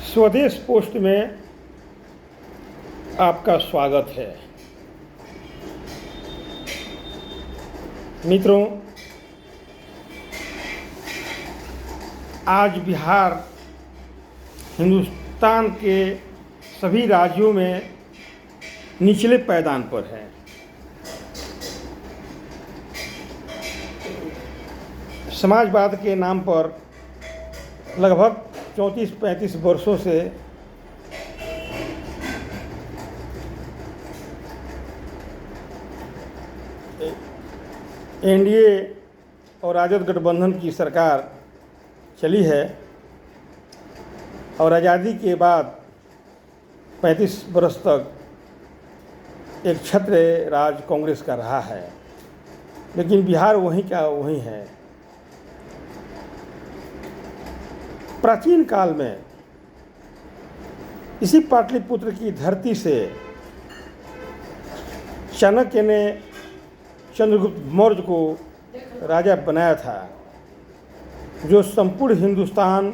स्वदेश पोस्ट में आपका स्वागत है। मित्रों, आज बिहार हिंदुस्तान के सभी राज्यों में निचले पायदान पर है। समाजवाद के नाम पर लगभग 34-35 वर्षों से एनडीए और राजद गठबंधन की सरकार चली है और आज़ादी के बाद 35 वर्ष तक एक छत्र राज कांग्रेस का रहा है, लेकिन बिहार वहीं का वहीं है। प्राचीन काल में इसी पाटलिपुत्र की धरती से चाणक्य ने चंद्रगुप्त मौर्य को राजा बनाया था, जो संपूर्ण हिंदुस्तान,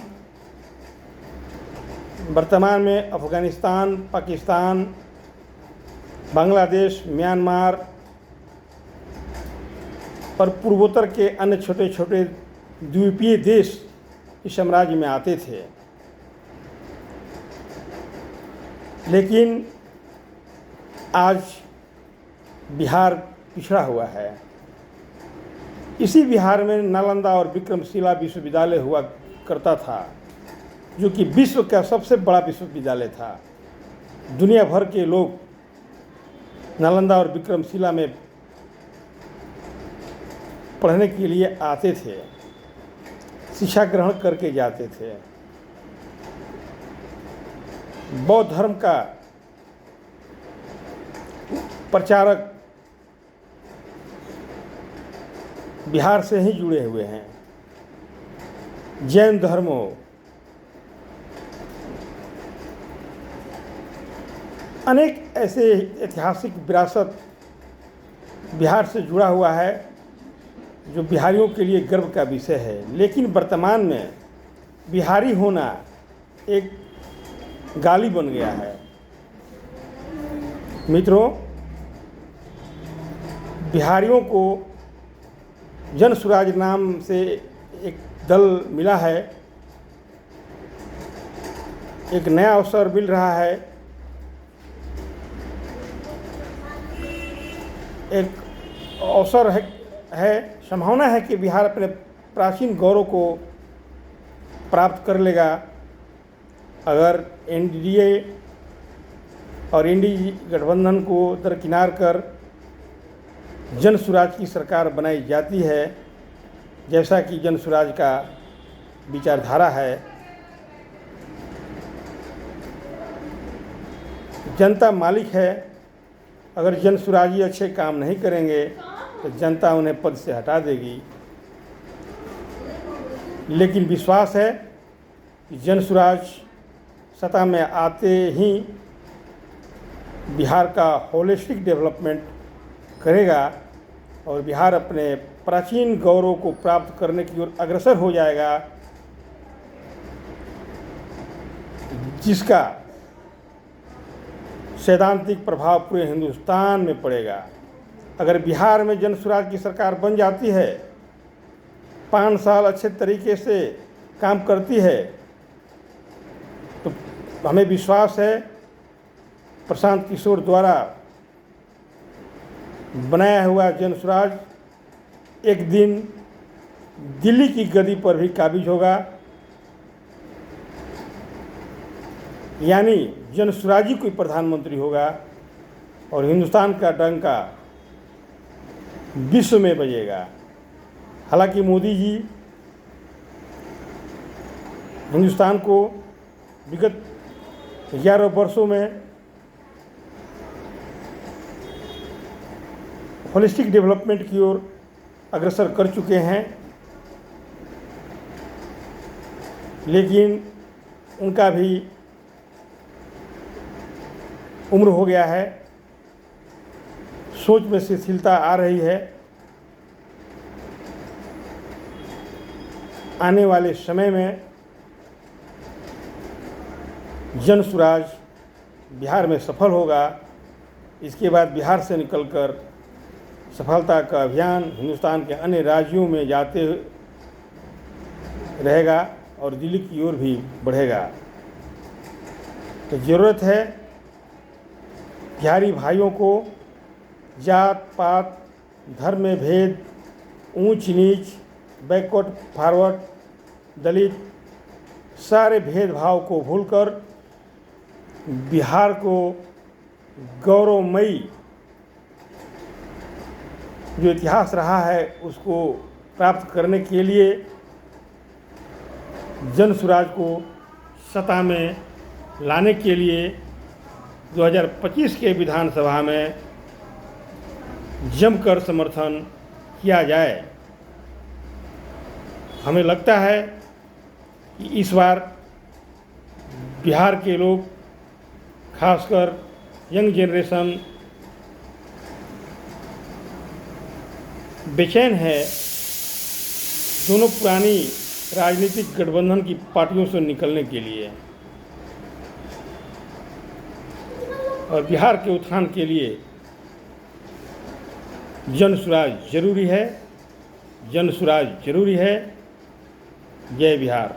वर्तमान में अफ़गानिस्तान, पाकिस्तान, बांग्लादेश, म्यांमार और पूर्वोत्तर के अन्य छोटे छोटे द्वीपीय देश इस साम्राज्य में आते थे। लेकिन आज बिहार पिछड़ा हुआ है। इसी बिहार में नालंदा और विक्रमशिला विश्वविद्यालय हुआ करता था, जो कि विश्व का सबसे बड़ा विश्वविद्यालय था। दुनिया भर के लोग नालंदा और विक्रमशिला में पढ़ने के लिए आते थे, शिक्षा ग्रहण करके जाते थे। बौद्ध धर्म का प्रचारक बिहार से ही जुड़े हुए हैं। जैन धर्म हो, अनेक ऐसे ऐतिहासिक विरासत बिहार से जुड़ा हुआ है जो बिहारियों के लिए गर्व का विषय है। लेकिन वर्तमान में बिहारी होना एक गाली बन गया है। मित्रों, बिहारियों को जन स्वराज नाम से एक दल मिला है, एक नया अवसर मिल रहा है, एक अवसर है, संभावना है कि बिहार अपने प्राचीन गौरव को प्राप्त कर लेगा अगर एनडीए और एनडीए गठबंधन को दरकिनार कर जन स्वराज की सरकार बनाई जाती है, जैसा कि जन स्वराज का विचारधारा है। जनता मालिक है। अगर जन स्वराजी अच्छे काम नहीं करेंगे तो जनता उन्हें पद से हटा देगी। लेकिन विश्वास है कि जन स्वराज सत्ता में आते ही बिहार का होलिस्टिक डेवलपमेंट करेगा और बिहार अपने प्राचीन गौरव को प्राप्त करने की ओर अग्रसर हो जाएगा, जिसका सैद्धांतिक प्रभाव पूरे हिंदुस्तान में पड़ेगा। अगर बिहार में जन स्वराज की सरकार बन जाती है, 5 साल अच्छे तरीके से काम करती है, तो हमें विश्वास है प्रशांत किशोर द्वारा बनाया हुआ जन स्वराज एक दिन दिल्ली की गद्दी पर भी काबिज होगा। यानी जन स्वराजी कोई प्रधानमंत्री होगा और हिंदुस्तान का डंका विश्व में बजेगा। हालांकि मोदी जी हिंदुस्तान को विगत 11 वर्षों में होलिस्टिक डेवलपमेंट की ओर अग्रसर कर चुके हैं, लेकिन उनका भी उम्र हो गया है, सोच में शिथिलता आ रही है। आने वाले समय में जन स्वराज बिहार में सफल होगा। इसके बाद बिहार से निकलकर सफलता का अभियान हिंदुस्तान के अन्य राज्यों में जाते रहेगा और दिल्ली की ओर भी बढ़ेगा। तो ज़रूरत है बिहारी भाइयों को जात पात, धर्म में भेद, ऊंच नीच, बैकवर्ड फॉरवर्ड, दलित, सारे भेदभाव को भूलकर बिहार को गौरवमयी जो इतिहास रहा है उसको प्राप्त करने के लिए जन स्वराज को सत्ता में लाने के लिए 2025 के विधानसभा में जमकर समर्थन किया जाए। हमें लगता है कि इस बार बिहार के लोग, खासकर यंग जनरेशन, बेचैन है दोनों पुरानी राजनीतिक गठबंधन की पार्टियों से निकलने के लिए और बिहार के उत्थान के लिए जन स्वराज जरूरी है। जन स्वराज जरूरी है। जय बिहार।